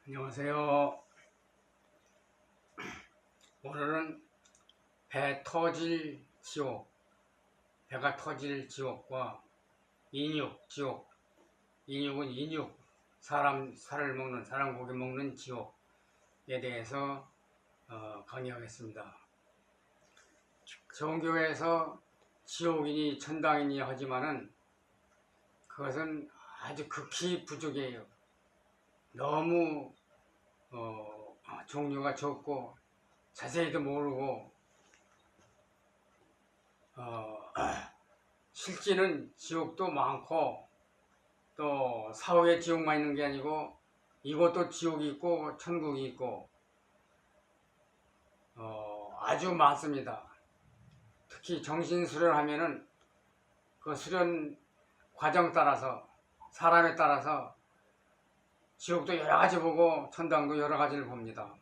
안녕하세요. 오늘은 배 터질 지옥, 배가 터질 지옥과 인육 지옥, 인육은 인육, 살을 먹는, 사람 고기 먹는 지옥에 대해서 강의하겠습니다. 정교에서 지옥이니 천당이니 하지만은 그것은 아주 극히 부족해요. 너무 종류가 적고 자세히도 모르고 실제는 지옥도 많고 또 사후에 지옥만 있는 게 아니고 이것도 지옥이 있고 천국이 있고 아주 많습니다. 특히 정신수련 하면은 그 수련 과정 따라서 사람에 따라서 지옥도 여러 가지 보고 천당도 여러 가지를 봅니다.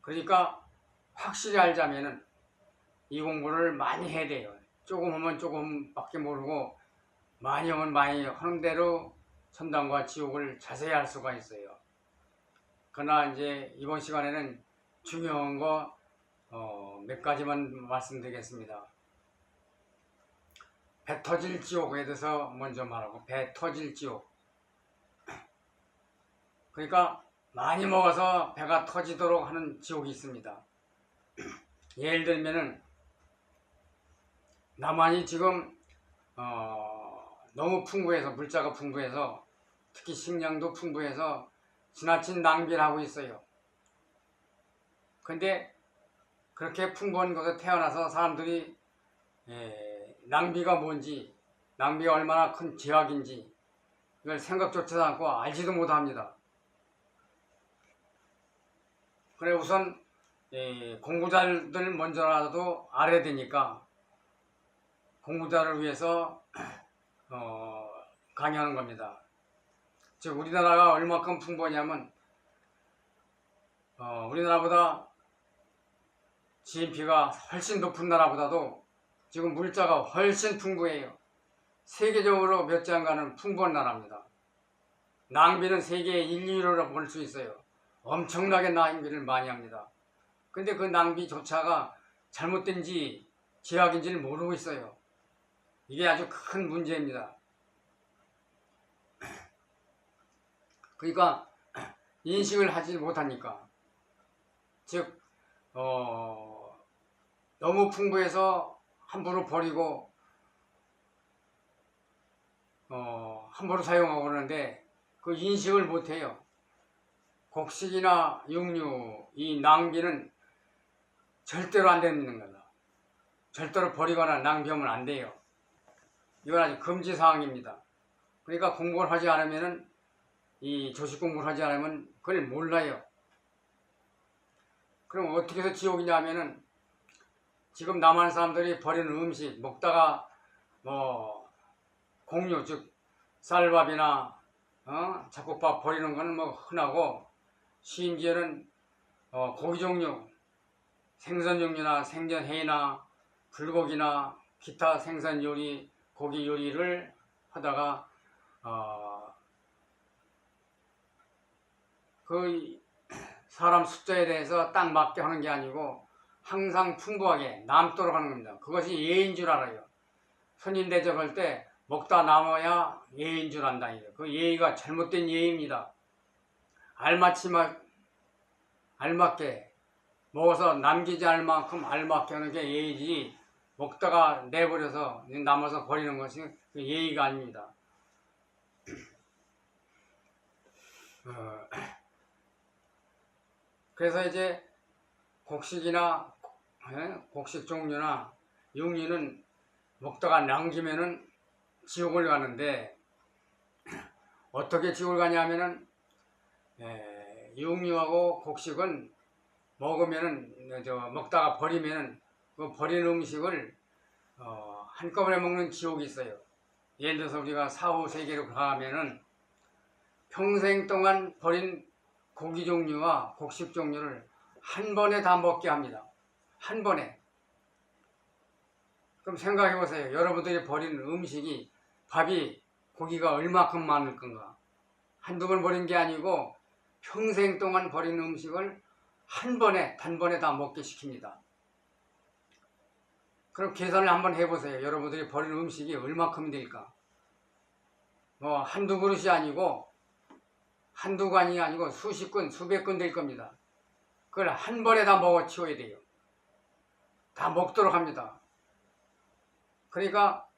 그러니까 확실히 알자면은 이 공부를 많이 해야 돼요. 조금 하면 조금밖에 모르고 많이 하면 많이 하는 대로 천당과 지옥을 자세히 알 수가 있어요. 그러나 이제 이번 시간에는 중요한 거 몇 가지만 말씀드리겠습니다. 배 터질 지옥에 대해서 먼저 말하고, 배 터질 지옥. 그러니까 많이 먹어서 배가 터지도록 하는 지옥이 있습니다. 예를 들면은 나만이 지금 너무 풍부해서, 물자가 풍부해서, 특히 식량도 풍부해서 지나친 낭비를 하고 있어요. 근데 그렇게 풍부한 곳에 태어나서 사람들이 낭비가 뭔지, 낭비가 얼마나 큰 죄악인지 이걸 생각조차 않고 알지도 못합니다. 그래 우선 공부자들 먼저라도 알아야 되니까 공부자를 위해서 강의하는 겁니다. 즉 우리나라가 얼마큼 풍부하냐면 우리나라보다 GNP가 훨씬 높은 나라보다도 지금 물자가 훨씬 풍부해요. 세계적으로 몇 장 가는 풍부한 나라입니다. 낭비는 세계 1, 2위로 볼 수 있어요. 엄청나게 낭비를 많이 합니다. 근데 그 낭비조차가 잘못된지 제약인지를 모르고 있어요. 이게 아주 큰 문제입니다. 그러니까 인식을 하지 못하니까, 즉 너무 풍부해서 함부로 버리고 함부로 사용하고 그러는데 그 인식을 못해요. 곡식이나 육류, 이 낭비는 절대로 안 되는 거다. 절대로 버리거나 낭비하면 안 돼요. 이건 아주 금지사항입니다. 그러니까 공부를 하지 않으면은, 이 조식 공부를 하지 않으면 그걸 몰라요. 그럼 어떻게 해서 지옥이냐 하면은, 지금 남한 사람들이 버리는 음식, 먹다가 공유, 즉 쌀밥이나 잡곡밥 버리는 거는 흔하고, 심지어는 고기 종류, 생선 종류나 생전 회나 불고기나 기타 생선 요리, 고기 요리를 하다가 그 사람 숫자에 대해서 딱 맞게 하는 게 아니고 항상 풍부하게 남도록 하는 겁니다. 그것이 예인 줄 알아요. 손님 대접할 때 먹다 남아야 예인 줄 안다. 그 예의가 잘못된 예의입니다. 알맞게 먹어서 남기지 않을 만큼 알맞게 하는 게 예의지, 먹다가 내버려서 남아서 버리는 것이 예의가 아닙니다. 그래서 이제 곡식이나 곡식 종류나 육류는 먹다가 남기면은 지옥을 가는데, 어떻게 지옥을 가냐면은 육류하고 곡식은 먹으면은 먹다가 버리면은 그 버린 음식을 한꺼번에 먹는 지옥이 있어요. 예를 들어서 우리가 사후 세계로 가면은 평생 동안 버린 고기 종류와 곡식 종류를 한 번에 다 먹게 합니다. 한 번에. 그럼 생각해 보세요. 여러분들이 버린 음식이, 밥이, 고기가 얼마큼 많을 건가? 한두 번 버린 게 아니고 평생 동안 버린 음식을 한 번에 단번에 다 먹게 시킵니다. 그럼 계산을 한번 해보세요. 여러분들이 버린 음식이 얼마큼 될까? 뭐 한두 그릇이 아니고 한두 관이 아니고 수십 근 수백 근 될 겁니다. 그걸 한 번에 다 먹어 치워야 돼요. 다 먹도록 합니다. 그러니까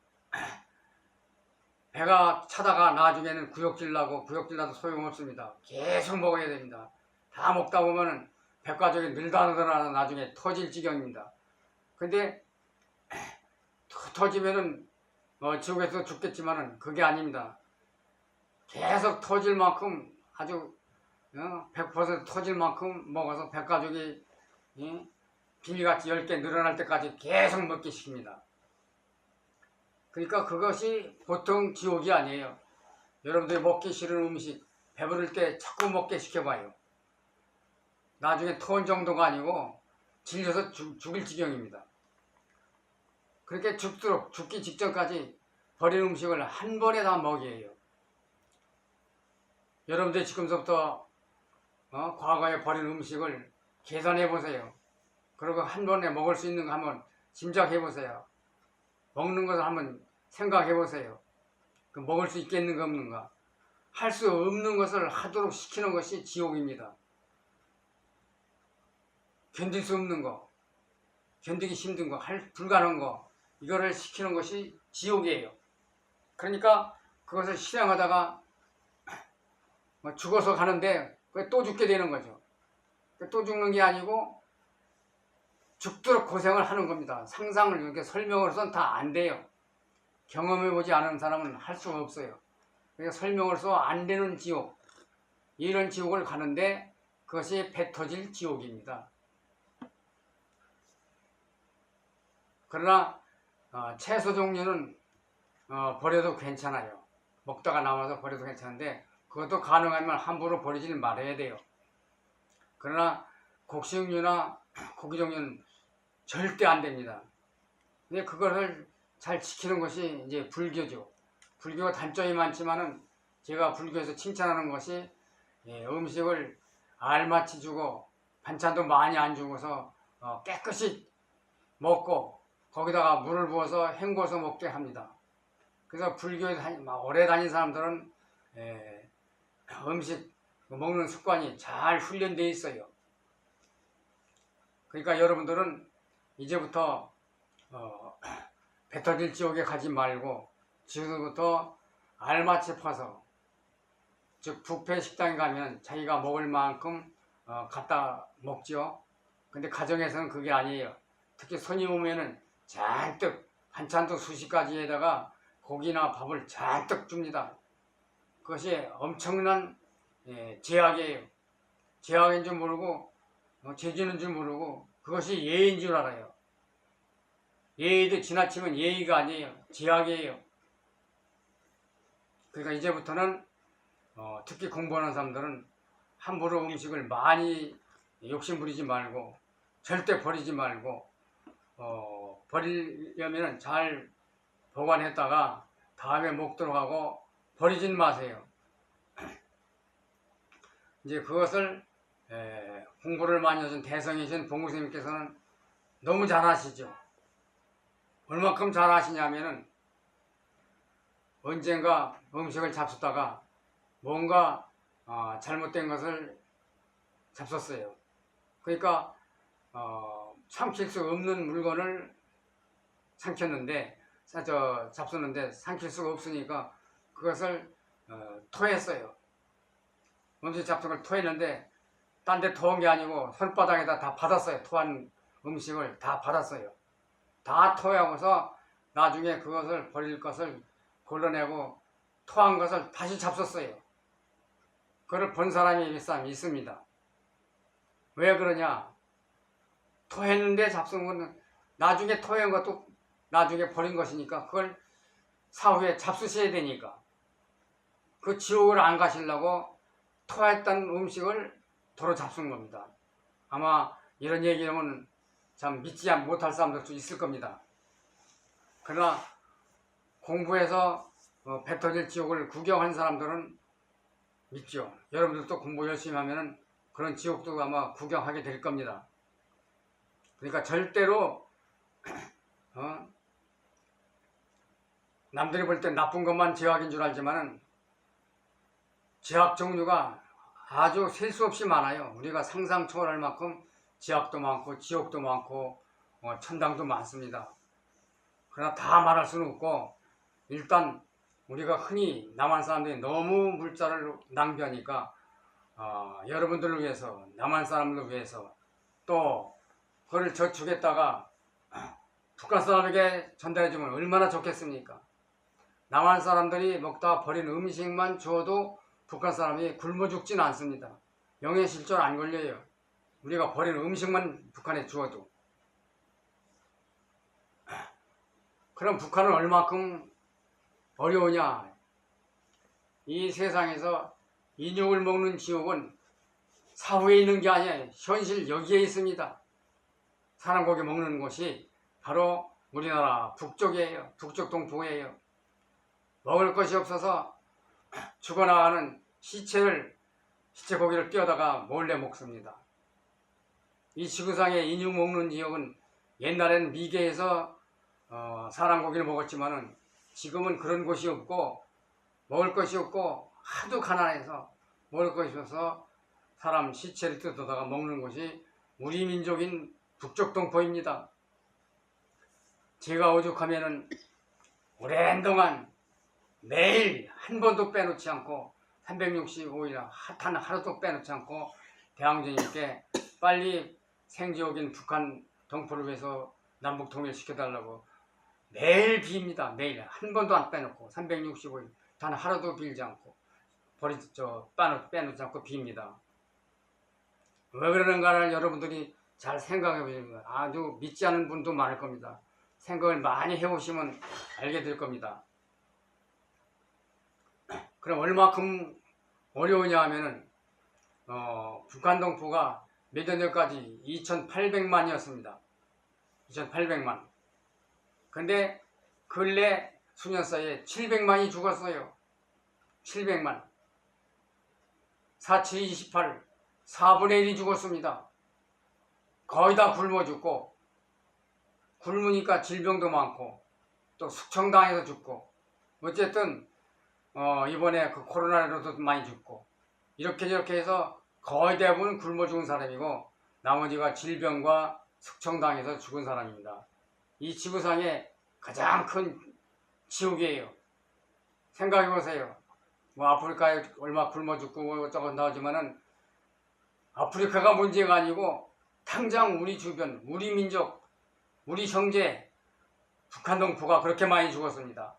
배가 차다가 나중에는 구역질 나고 구역질 나도 소용없습니다. 계속 먹어야 됩니다. 다 먹다 보면은 백과족이 늘다늘어나 나중에 터질 지경입니다. 근데 터지면은 지옥에서 죽겠지만은 그게 아닙니다. 계속 터질 만큼 아주 100% 터질 만큼 먹어서 백과족이 비닐같이 10개 늘어날 때까지 계속 먹게 시킵니다. 그러니까 그것이 보통 지옥이 아니에요. 여러분들이 먹기 싫은 음식 배부를 때 자꾸 먹게 시켜봐요. 나중에 토한 정도가 아니고 질려서 죽을 지경입니다. 그렇게 죽도록 죽기 직전까지 버린 음식을 한 번에 다 먹여야 해요. 여러분들이 지금부터 과거에 버린 음식을 계산해 보세요. 그리고 한 번에 먹을 수 있는 거 한번 짐작해 보세요. 먹는 것을 한번 생각해 보세요. 그 먹을 수 있겠는가 없는가. 할 수 없는 것을 하도록 시키는 것이 지옥입니다. 견딜 수 없는 거, 견디기 힘든 거, 불가능한 거, 이거를 시키는 것이 지옥이에요. 그러니까 그것을 실행하다가 죽어서 가는데 또 죽게 되는 거죠. 또 죽는 게 아니고 죽도록 고생을 하는 겁니다. 상상을 이렇게 설명으로서는 다 안 돼요. 경험해보지 않은 사람은 할 수가 없어요. 그러니까 설명으로서 안 되는 지옥, 이런 지옥을 가는데 그것이 배 터질 지옥입니다. 그러나 채소 종류는 버려도 괜찮아요. 먹다가 남아서 버려도 괜찮은데 그것도 가능하면 함부로 버리지 말아야 돼요. 그러나 곡식류나 고기 종류는 절대 안 됩니다. 근데 그것을 잘 지키는 것이 이제 불교죠. 불교가 단점이 많지만은 제가 불교에서 칭찬하는 것이 음식을 알맞이 주고 반찬도 많이 안 주고서 깨끗이 먹고 거기다가 물을 부어서 헹궈서 먹게 합니다. 그래서 불교에 오래 다닌 사람들은 음식 먹는 습관이 잘 훈련되어 있어요. 그러니까 여러분들은 이제부터 배 터질 지옥에 가지 말고 지금부터 알맞이 파서, 즉 뷔페 식당에 가면 자기가 먹을 만큼 갖다 먹죠. 근데 가정에서는 그게 아니에요. 특히 손님 오면은 잔뜩 반찬도 수십 가지에다가 고기나 밥을 잔뜩 줍니다. 그것이 엄청난 제약이에요. 제약인 줄 모르고 죄지는 줄 모르고 그것이 예의인 줄 알아요. 예의도 지나치면 예의가 아니에요. 제약이에요. 그러니까 이제부터는 특히 공부하는 사람들은 함부로 음식을 많이 욕심부리지 말고 절대 버리지 말고 버리려면 잘 보관했다가 다음에 먹도록 하고 버리진 마세요. 이제 그것을 공부를 많이 하신 대성이신 봉구스님께서는 너무 잘하시죠. 얼마큼 잘하시냐면은 언젠가 음식을 잡수다가 뭔가 잘못된 것을 잡섰어요. 그러니까 삼킬 수 없는 물건을 삼켰는데 잡수는데 삼킬 수가 없으니까 그것을 토했어요. 음식 잡순 걸 토했는데 딴 데 토한 게 아니고 손바닥에다 다 받았어요. 토한 음식을 다 받았어요. 다 토하고서 나중에 그것을 버릴 것을 걸러내고 토한 것을 다시 잡섰어요. 그걸 본 사람이 있습니다. 왜 그러냐? 토했는데 잡순 건 나중에 토한 것도 나중에 버린 것이니까 그걸 사후에 잡수셔야 되니까 그 지옥을 안 가시려고 토했던 음식을 도로 잡순 겁니다. 아마 이런 얘기하면 참 믿지 못할 사람들도 있을 겁니다. 그러나 공부해서 배 터질 지옥을 구경한 사람들은 믿죠. 여러분들도 공부 열심히 하면은 그런 지옥도 아마 구경하게 될 겁니다. 그러니까 절대로 남들이 볼 때 나쁜 것만 지옥인 줄 알지만은 지옥 종류가 아주 셀 수 없이 많아요. 우리가 상상 초월할 만큼 지옥도 많고 지옥도 많고 천당도 많습니다. 그러나 다 말할 수는 없고, 일단 우리가 흔히 남한 사람들이 너무 물자를 낭비하니까 여러분들을 위해서, 남한 사람들을 위해서 또 그걸 저축했다가 북한 사람에게 전달해주면 얼마나 좋겠습니까? 남한 사람들이 먹다 버린 음식만 주어도 북한 사람이 굶어 죽지는 않습니다. 영해실조 안 걸려요. 우리가 버린 음식만 북한에 주어도. 그럼 북한은 얼마큼 어려우냐? 이 세상에서 인육을 먹는 지옥은 사후에 있는 게 아니에요. 현실 여기에 있습니다. 사람 고기 먹는 곳이 바로 우리나라 북쪽이에요. 북쪽 동포예요. 먹을 것이 없어서 죽어나가는 시체 고기를 띄어다가 몰래 먹습니다. 이 지구상에 인육 먹는 지역은 옛날에는 미개에서 사람 고기를 먹었지만은 지금은 그런 곳이 없고, 먹을 것이 없고 하도 가난해서 먹을 것이 없어서 사람 시체를 뜯어다가 먹는 것이 우리 민족인 북쪽 동포입니다. 제가 오죽하면은 오랜 동안 매일 한 번도 빼놓지 않고 365일 단 하루도 빼놓지 않고 대항전님께 빨리 생지옥인 북한 동포를 위해서 남북 통일시켜달라고 매일 빕니다. 매일 한 번도 안 빼놓고 365일 단 하루도 빌지 않고 빼놓지 않고 빕니다. 왜 그러는가를 여러분들이 잘 생각해 보시면 아주 믿지 않는 분도 많을 겁니다. 생각을 많이 해보시면 알게 될 겁니다. 그럼 얼마큼 어려우냐 하면은 북한 동포가 몇 년 전까지 2,800만이었습니다. 2,800만. 근데 근래 수년 사이에 700만이 죽었어요. 700만. 4728 4분의 1이 죽었습니다. 거의 다 굶어 죽고, 굶으니까 질병도 많고 또 숙청당해서 죽고, 어쨌든 이번에 그 코로나로도 많이 죽고, 이렇게 해서 거의 대부분 굶어 죽은 사람이고 나머지가 질병과 숙청당해서 죽은 사람입니다. 이 지구상의 가장 큰 지옥이에요. 생각해보세요. 뭐 아프리카에 얼마 굶어 죽고 어쩌고 나오지만은 아프리카가 문제가 아니고 당장 우리 주변, 우리 민족, 우리 형제 북한 동포가 그렇게 많이 죽었습니다.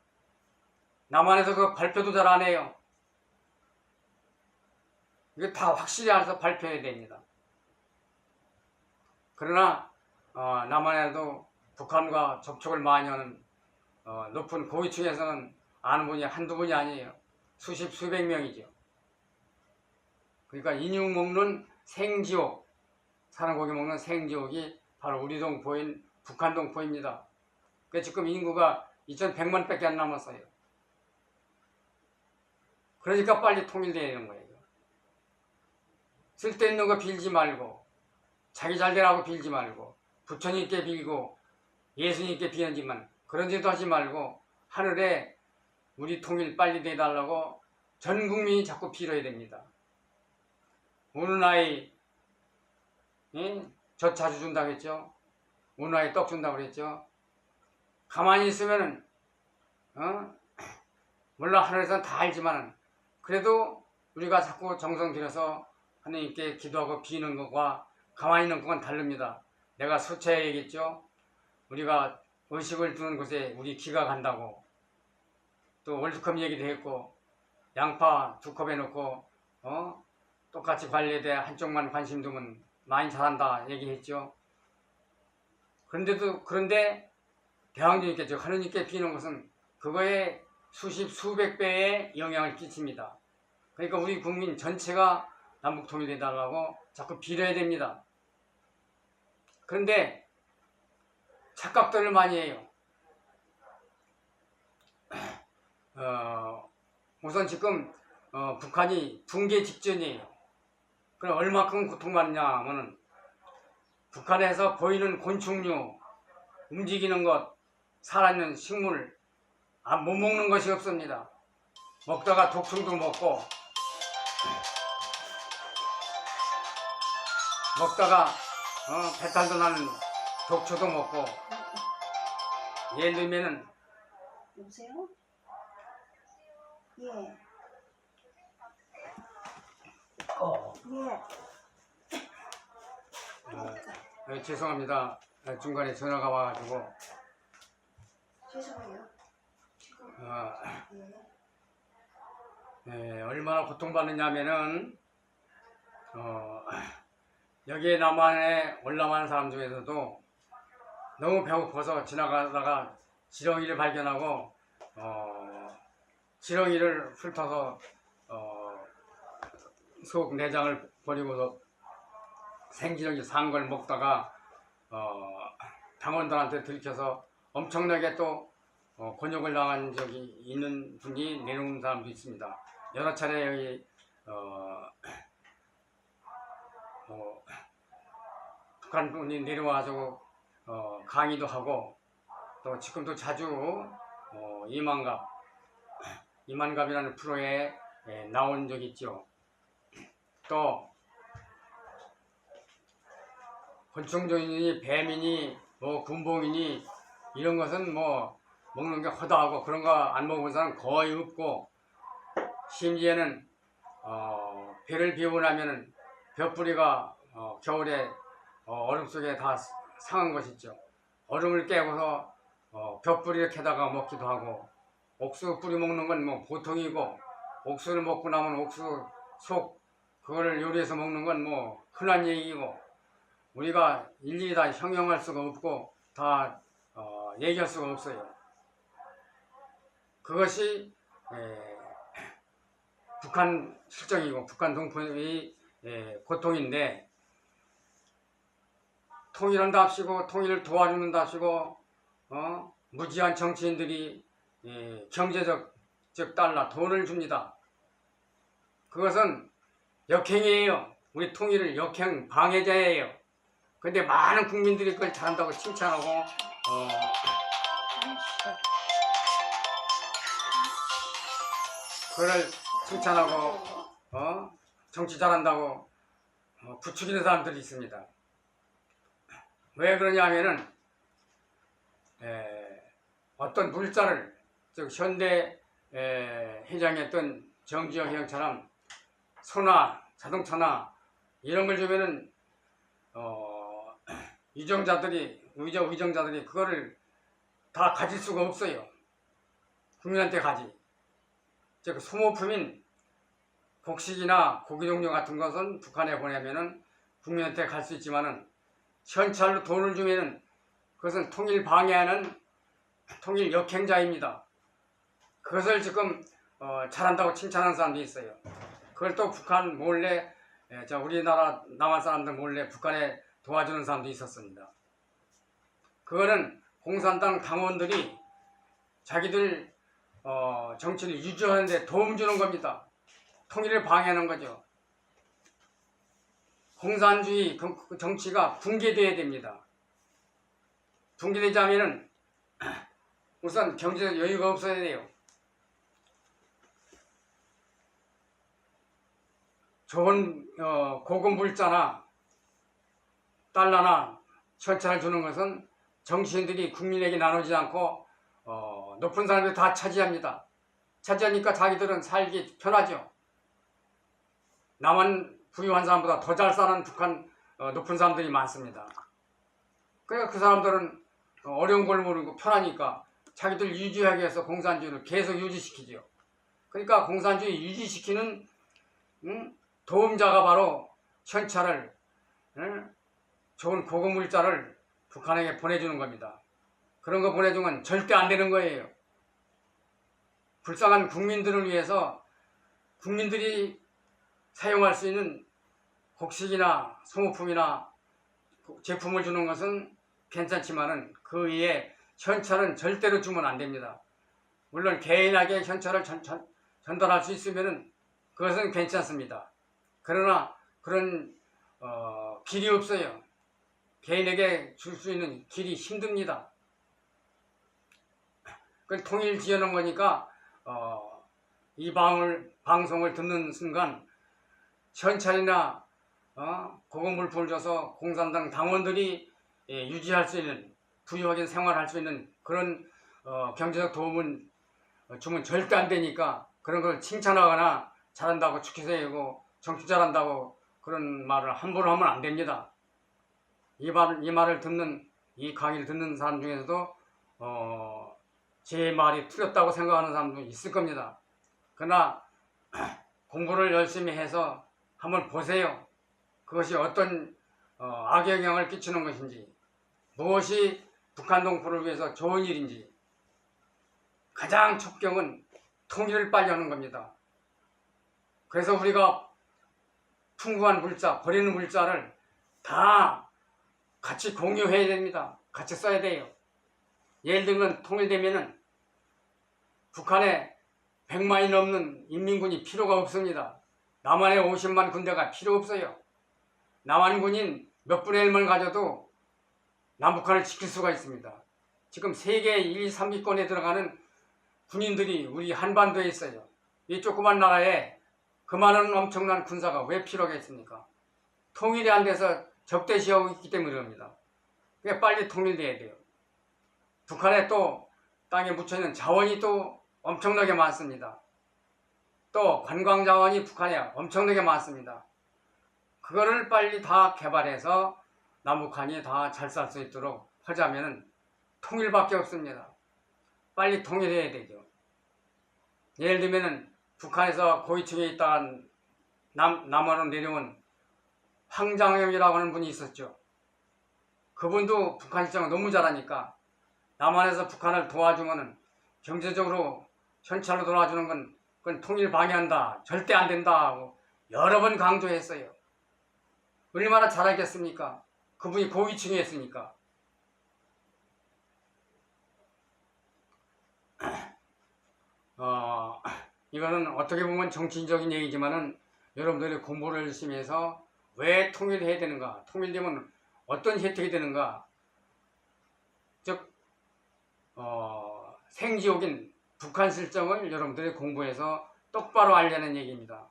남한에서 그 발표도 잘 안 해요. 이거 다 확실히 알아서 발표해야 됩니다. 그러나 남한에도 북한과 접촉을 많이 하는 높은 고위층에서는 아는 분이 한두 분이 아니에요. 수십 수백 명이죠. 그러니까 인육 먹는 생지옥, 사람 고기 먹는 생지옥이 바로 우리 동포인 북한 동포입니다. 그러니까 지금 인구가 2,100만 밖에 안 남았어요. 그러니까 빨리 통일돼야 되는 거예요. 쓸데있는 거 빌지 말고, 자기 잘되라고 빌지 말고, 부처님께 빌고 예수님께 비는지만 그런 짓도 하지 말고 하늘에 우리 통일 빨리 돼달라고 전 국민이 자꾸 빌어야 됩니다. 우는 아이 젖 자주 준다고 했죠. 우는 아이 떡 준다고 그랬죠. 가만히 있으면은 물론 하늘에서는 다 알지만 그래도 우리가 자꾸 정성 들여서 하나님께 기도하고 비는 것과 가만히 있는 것과는 다릅니다. 내가 수차에 얘기했죠. 우리가 의식을 두는 곳에 우리 기가 간다고. 또 월드컵 얘기도 했고, 양파 2컵에 넣고 똑같이 관리돼 한쪽만 관심 두면 많이 잘한다 얘기했죠. 그런데 대왕님께 하느님께 비는 것은 그거에 수십 수백 배의 영향을 끼칩니다. 그러니까 우리 국민 전체가 남북 통일해달라고 자꾸 빌어야 됩니다. 그런데 착각들을 많이 해요. 우선 지금 북한이 붕괴 직전이에요. 그럼 얼마큼 고통받느냐 하면은 북한에서 보이는 곤충류, 움직이는 것, 살아있는 식물 못 먹는 것이 없습니다. 먹다가 독충도 먹고 먹다가 배탈도 나는 독초도 먹고 예를 들면은 여보세요? 예. 예. 죄송합니다. 중간에 전화가 와가지고 죄송해요. 지금 얼마나 고통받느냐면은 여기에 남한에 올라가는 사람 중에서도 너무 배고파서 지나가다가 지렁이를 발견하고 지렁이를 훑어서 속 내장을 버리고서 생지렁이 산 걸 먹다가 당원들한테 들켜서 엄청나게 또 곤욕을 당한 적이 있는 분이 내려온 사람도 있습니다. 여러 차례 여기 북한 분이 내려와서 강의도 하고 또 지금도 자주 이만갑이라는 프로에 나온 적이 있죠. 또 곤충종이니 뱀이니 군봉이니 이런 것은 먹는 게 허다하고 그런 거 안 먹은 사람은 거의 없고, 심지어는 배를 비우고 나면은 벼뿌리가 겨울에 얼음 속에 다 상한 것이 있죠. 얼음을 깨고서 벼뿌리를 캐다가 먹기도 하고, 옥수 뿌리 먹는 건 보통이고, 옥수를 먹고 나면 옥수 속 그거를 요리해서 먹는 건 흔한 얘기고, 우리가 일일이 다 형용할 수가 없고 다 얘기할 수가 없어요. 그것이 북한 실정이고 북한 동포의 고통인데, 통일한답시고 통일을 도와주는답시고 무지한 정치인들이 경제적 즉 달러 돈을 줍니다. 그것은 역행이에요. 우리 통일을 역행 방해자예요. 근데 많은 국민들이 그걸 잘한다고 칭찬하고 그걸 칭찬하고 정치 잘한다고 부추기는 사람들이 있습니다. 왜 그러냐 하면은 어떤 물자를, 즉 현대 회장했던 정지영 회장처럼 소나 자동차나 이런 걸 주면은 의정자들이 그거를 다 가질 수가 없어요. 국민한테 가지. 즉 소모품인 곡식이나 고기 종류 같은 것은 북한에 보내면은 국민한테 갈 수 있지만은 현찰로 돈을 주면은 그것은 통일 방해하는 통일 역행자입니다. 그것을 지금 잘한다고 칭찬하는 사람도 있어요. 그걸 또 북한 몰래, 우리나라 남한 사람들 몰래 북한에 도와주는 사람도 있었습니다. 그거는 공산당 당원들이 자기들 정치를 유지하는 데 도움 주는 겁니다. 통일을 방해하는 거죠. 공산주의 정치가 붕괴되어야 됩니다. 붕괴되자면은 우선 경제적 여유가 없어야 돼요. 좋은 고급 물자나 달러나 현찰을 주는 것은 정치인들이 국민에게 나누지 않고 높은 사람들이 다 차지합니다. 차지하니까 자기들은 살기 편하죠. 남한 부유한 사람보다 더 잘 사는 북한 높은 사람들이 많습니다. 그러니까 그 사람들은 어려운 걸 모르고 편하니까 자기들 유지하기 위해서 공산주의를 계속 유지시키죠. 그러니까 공산주의 유지시키는 도움자가 바로 현찰을, 좋은 고급 물자를 북한에게 보내주는 겁니다. 그런 거 보내주면 절대 안 되는 거예요. 불쌍한 국민들을 위해서 국민들이 사용할 수 있는 곡식이나 소모품이나 제품을 주는 것은 괜찮지만은 그 위에 현찰은 절대로 주면 안 됩니다. 물론 개인에게 현찰을 전달할 수 있으면은 그것은 괜찮습니다. 그러나 그런 길이 없어요. 개인에게 줄 수 있는 길이 힘듭니다. 그 통일 지어놓은 거니까 이 방송을 듣는 순간 현찰이나 고급물품을 줘서 공산당 당원들이 유지할 수 있는 부유하게 생활할 수 있는 그런 경제적 도움은 주면 절대 안 되니까 그런 걸 칭찬하거나 잘한다고 축하해주고 정치 잘한다고 그런 말을 함부로 하면 안 됩니다. 이 말을 듣는 이 강의를 듣는 사람 중에서도 제 말이 틀렸다고 생각하는 사람도 있을 겁니다. 그러나 공부를 열심히 해서 한번 보세요. 그것이 어떤 악영향을 끼치는 것인지, 무엇이 북한 동포를 위해서 좋은 일인지. 가장 첩경은 통일을 빨리 하는 겁니다. 그래서 우리가 풍부한 물자, 버리는 물자를 다 같이 공유해야 됩니다. 같이 써야 돼요. 예를 들면 통일되면은 북한에 100만이 넘는 인민군이 필요가 없습니다. 남한에 50만 군대가 필요 없어요. 남한 군인 몇 분의 1만 가져도 남북한을 지킬 수가 있습니다. 지금 세계 1, 3위권에 들어가는 군인들이 우리 한반도에 있어요. 이 조그만 나라에 그 많은 엄청난 군사가 왜 필요하겠습니까? 통일이 안 돼서 적대시하고 있기 때문에 그럽니다. 그러니까 빨리 통일돼야 돼요. 북한에 또 땅에 묻혀있는 자원이 또 엄청나게 많습니다. 또 관광 자원이 북한에 엄청나게 많습니다. 그거를 빨리 다 개발해서 남북한이 다 잘 살 수 있도록 하자면 통일밖에 없습니다. 빨리 통일해야 되죠. 예를 들면 북한에서 고위층에 있다가 남한으로 내려온 황장영이라고 하는 분이 있었죠. 그분도 북한 시장을 너무 잘하니까 남한에서 북한을 도와주면 경제적으로 현찰로 도와주는 건 그건 통일 방해한다. 절대 안 된다 하고 여러 번 강조했어요. 얼마나 잘하겠습니까? 그분이 고위층에 있으니까. 이거는 어떻게 보면 정치적인 얘기지만은 여러분들이 공부를 열심히 해서 왜 통일해야 되는가? 통일되면 어떤 혜택이 되는가? 즉, 생지옥인 북한 실정을 여러분들이 공부해서 똑바로 알려는 얘기입니다.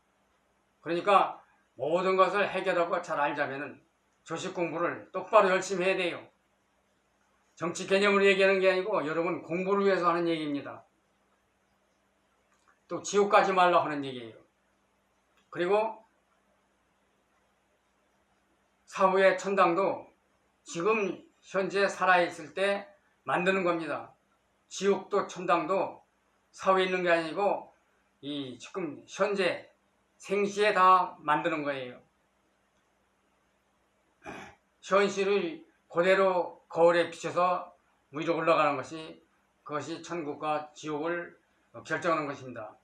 그러니까 모든 것을 해결하고 잘 알자면은 조식 공부를 똑바로 열심히 해야 돼요. 정치 개념으로 얘기하는 게 아니고 여러분 공부를 위해서 하는 얘기입니다. 또 지옥 가지 말라 하는 얘기예요. 그리고 사후의 천당도 지금 현재 살아있을 때 만드는 겁니다. 지옥도 천당도 사후에 있는 게 아니고 이 지금 현재 생시에 다 만드는 거예요. 현실을 그대로 거울에 비춰서 위로 올라가는 것이 그것이 천국과 지옥을 결정하는 것입니다.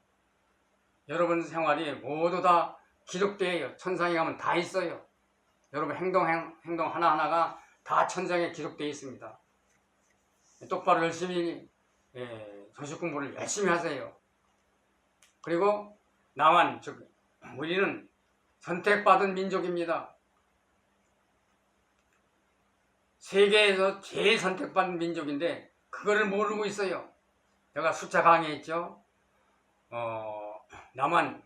여러분 생활이 모두 다 기록되어요. 천상에 가면 다 있어요. 여러분 행동 하나하나가 다 천장에 기록되어 있습니다. 똑바로 열심히 조식 공부를 열심히 하세요. 그리고 남한, 즉 우리는 선택받은 민족입니다. 세계에서 제일 선택받은 민족인데 그거를 모르고 있어요. 제가 숫자 강의했죠. 남한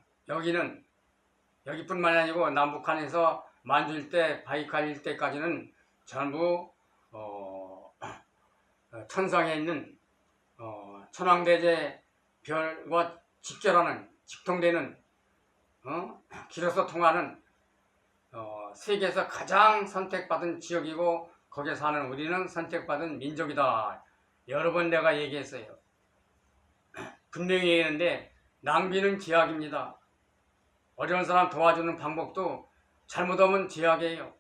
여기뿐만이 아니고 남북한에서 만주일대, 바이칼일대까지는 전부 천상에 있는 천황대제 별과 직통되는 길에서 통하는 세계에서 가장 선택받은 지역이고 거기에 사는 우리는 선택받은 민족이다. 여러 번 내가 얘기했어요. 분명히 얘기했는데 낭비는 제약입니다. 어려운 사람 도와주는 방법도 잘못하면 제약이에요.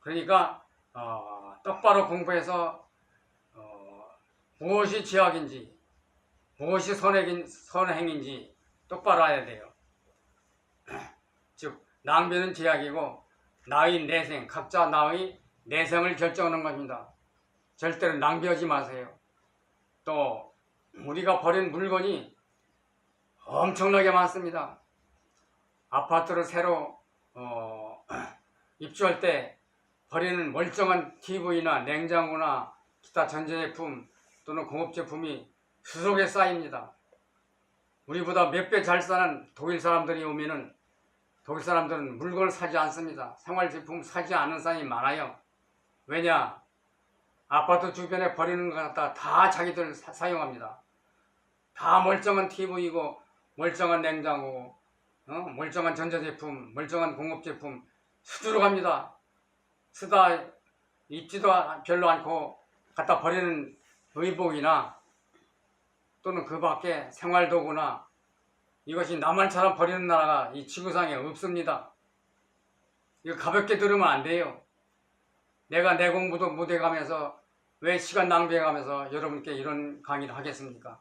그러니까 똑바로 공부해서 무엇이 제약인지 무엇이 선행인지 똑바로 알아야 돼요. 즉 낭비는 제약이고 나의 내생, 각자 나의 내생을 결정하는 겁니다. 절대로 낭비하지 마세요. 또 우리가 버린 물건이 엄청나게 많습니다. 아파트를 새로 입주할 때 버리는 멀쩡한 TV나 냉장고나 기타 전자제품 또는 공업제품이 수석에 쌓입니다. 우리보다 몇 배 잘 사는 독일 사람들이 오면은 독일 사람들은 물건을 사지 않습니다. 생활제품 사지 않는 사람이 많아요. 왜냐? 아파트 주변에 버리는 것 갖다 다 자기들 사용합니다. 다 멀쩡한 TV이고 멀쩡한 냉장고, 멀쩡한 전자제품, 멀쩡한 공업제품 수두룩 합니다. 쓰다 입지도 별로 않고 갖다 버리는 의복이나 또는 그 밖에 생활도구나 이것이 나만처럼 버리는 나라가 이 지구상에 없습니다. 이거 가볍게 들으면 안 돼요. 내가 내 공부도 못해가면서 왜 시간 낭비해가면서 여러분께 이런 강의를 하겠습니까?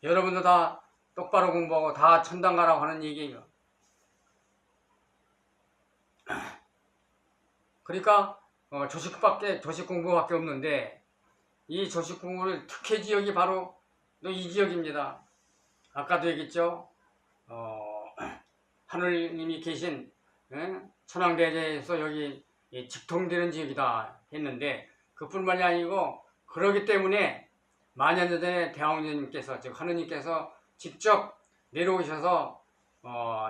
여러분도 다 똑바로 공부하고 다 천당 가라고 하는 얘기예요. 그러니까 조식 공부밖에 없는데 이 조식 공부를 특혜 지역이 바로 이 지역입니다. 아까도 얘기했죠. 하늘님이 계신 천황대제에서 여기 직통되는 지역이다 했는데 그뿐만이 아니고 그러기 때문에 만년 전에 대왕제님께서 즉 하느님께서 직접 내려오셔서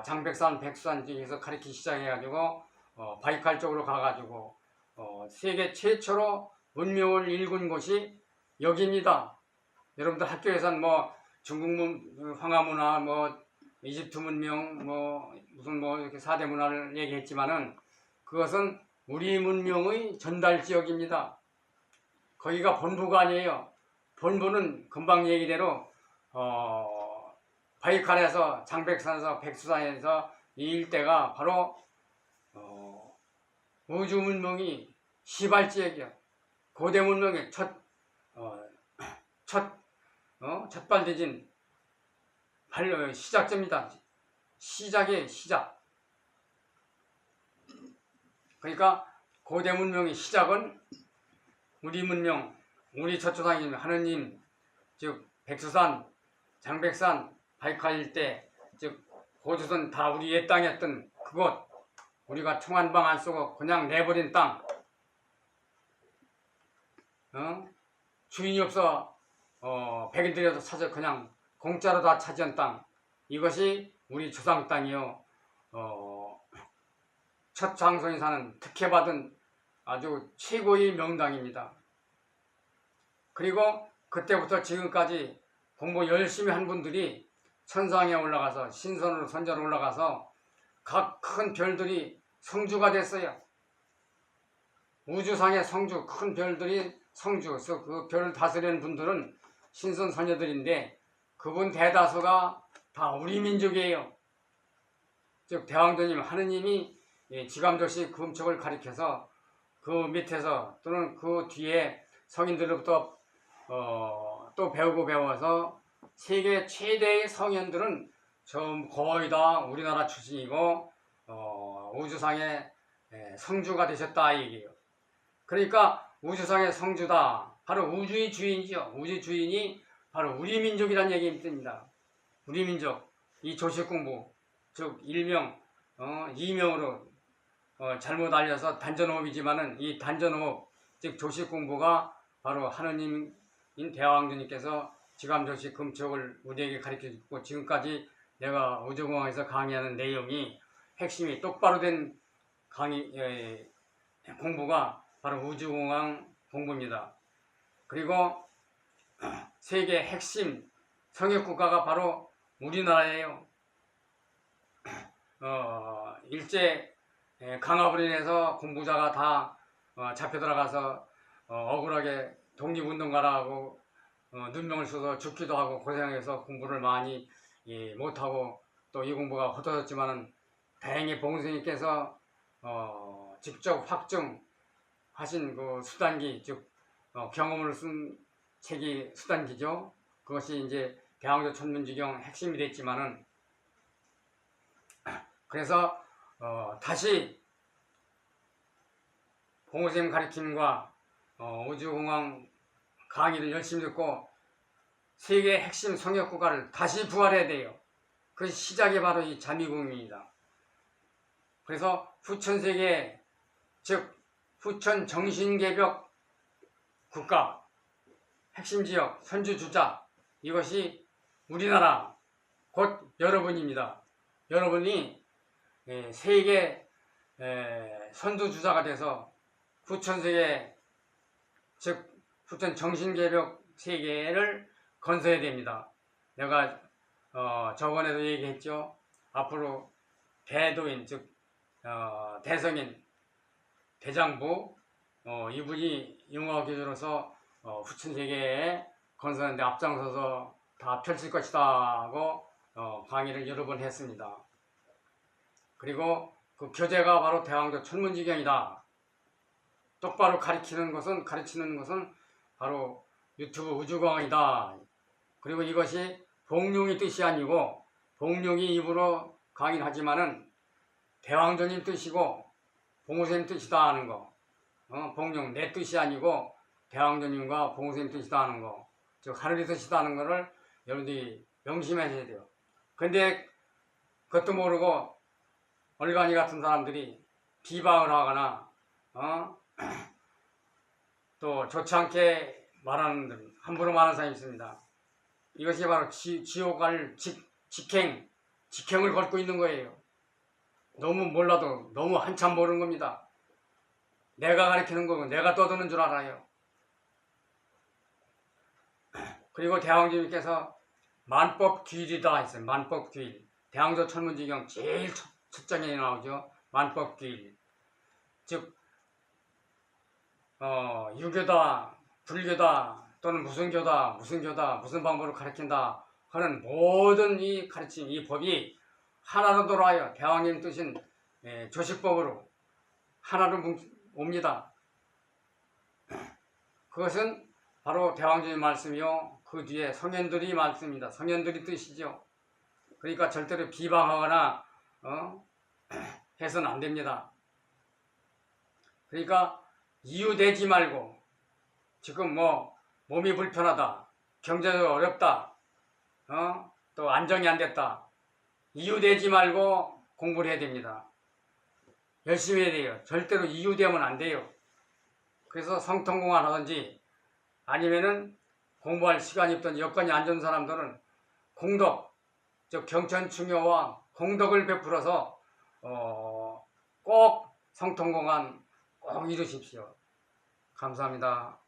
장백산, 백두산 쪽에서 가르치기 시작해가지고 바이칼 쪽으로 가가지고 세계 최초로 문명을 일군 곳이 여기입니다. 여러분들 학교에선 뭐 중국 황하문화, 뭐 이집트 문명, 뭐 무슨 뭐 이렇게 4대 문화를 얘기했지만은 그것은 우리 문명의 전달 지역입니다. 거기가 본부가 아니에요. 본부는 금방 얘기대로 바이칼에서 장백산에서 백두산에서 이 일대가 바로 우주 문명이 시발지역이야. 고대 문명의 첫발디딘 시작점이다. 시작의 시작. 그러니까 고대 문명의 시작은 우리 문명, 우리 저초상인 하느님, 즉 백두산, 장백산, 바이칼 일대, 즉 고조선 다 우리 옛 땅이었던 그곳, 우리가 총 한 방 안 쏘고 그냥 내버린 땅, 주인이 없어 백인들이라도 찾아 그냥 공짜로 다 차지한 땅, 이것이 우리 조상 땅이요. 첫 장성이 사는 특혜받은 아주 최고의 명당입니다. 그리고 그때부터 지금까지 공부 열심히 한 분들이 천상에 올라가서 신선으로 선자로 올라가서 각 큰 별들이 성주가 됐어요. 우주상의 성주, 큰 별들이 성주, 그래서 그 별을 다스리는 분들은 신선 선녀들인데 그분 대다수가 다 우리 민족이에요. 즉 대왕조님, 하느님이 지감조씨 금촉을 가리켜서 그 밑에서 또는 그 뒤에 성인들로부터 또 배우고 배워서 세계 최대의 성현들은 거의 다 우리나라 출신이고 우주상의 성주가 되셨다 이 얘기예요. 그러니까 우주상의 성주다. 바로 우주의 주인이죠. 우주 주인이 바로 우리 민족이라는 얘기입니다. 우리 민족, 이 조식공부, 즉 일명, 이명으로 잘못 알려서 단전호흡이지만은 이 단전호흡, 즉 조식공부가 바로 하느님인 대왕주님께서 지감조식 금촉을 우리에게 가르쳐주고 지금까지 내가 우주공항에서 강의하는 내용이 핵심이 똑바로 된 공부가 바로 우주공항 공부입니다. 그리고 세계 핵심 성역국가가 바로 우리나라예요. 일제 강압으로 인해서 공부자가 다 잡혀 들어가서 억울하게 독립운동가라고 눈명을 써서 죽기도 하고 고생해서 공부를 많이 못하고 또 이 공부가 헛되었지만은 다행히 봉선님께서 직접 확증하신 그 수단기, 즉 경험을 쓴 책이 수단기죠. 그것이 이제 대왕조 천문지경 핵심이 됐지만은 그래서 다시 봉선님 가르침과 우주공항 강의를 열심히 듣고 세계 핵심 성역국가를 다시 부활해야 돼요. 그 시작이 바로 이 자미국민입니다. 그래서 후천세계, 즉 후천 정신개벽 국가 핵심지역 선주주자, 이것이 우리나라 곧 여러분입니다. 여러분이 세계 선두주자가 돼서 후천세계, 즉 후천 정신개벽 세계를 건설해야 됩니다. 내가 저번에도 얘기했죠. 앞으로 대도인, 즉 대성인, 대장부, 이분이 영어 교주로서 후천세계에 건설하는데 앞장서서 다 펼칠 것이다 하고 강의를 여러 번 했습니다. 그리고 그 교재가 바로 대왕조 천문지경이다. 똑바로 가르치는 것은 바로 유튜브 우주공항이다. 그리고 이것이 봉룡이 뜻이 아니고, 봉룡이 입으로 강의를 하지만은 대왕조님 뜻이고 봉우쌤 뜻이다 하는 거. 봉룡 내 뜻이 아니고 대왕조님과 봉우쌤 뜻이다 하는 거. 즉 하늘의 뜻이다 하는 거를 여러분들이 명심하셔야 돼요. 근데 그것도 모르고 얼간이 같은 사람들이 비방을 하거나 또 좋지 않게 말하는, 함부로 말하는 사람이 있습니다. 이것이 바로 지옥 갈 직행을 걷고 있는 거예요. 너무 몰라도 너무 한참 모르는 겁니다. 내가 가르치는 거고 내가 떠드는 줄 알아요. 그리고 대왕주님께서 만법규일이다 했어요. 만법규일. 대왕조 천문지경 제일 첫 장에 나오죠. 만법규일. 즉 유교다, 불교다, 또는 무슨 교다, 무슨 방법으로 가르친다 하는 모든 이 가르침, 이 법이 하나로 돌아와요. 대왕님 뜻인 조식법으로 하나로 옵니다. 그것은 바로 대왕주의 말씀이요, 그 뒤에 성현들이 말씀입니다. 성현들이 뜻이죠. 그러니까 절대로 비방하거나 해서는 안 됩니다. 그러니까 이유되지 말고, 지금 몸이 불편하다, 경제적으로 어렵다, 또 안정이 안 됐다, 이유되지 말고 공부를 해야 됩니다. 열심히 해야 돼요. 절대로 이유되면 안 돼요. 그래서 성통공안 하든지 아니면은 공부할 시간이 없든지 여건이 안 좋은 사람들은 공덕, 즉 경천충효와 공덕을 베풀어서 꼭 성통공안 꼭 이루십시오. 감사합니다.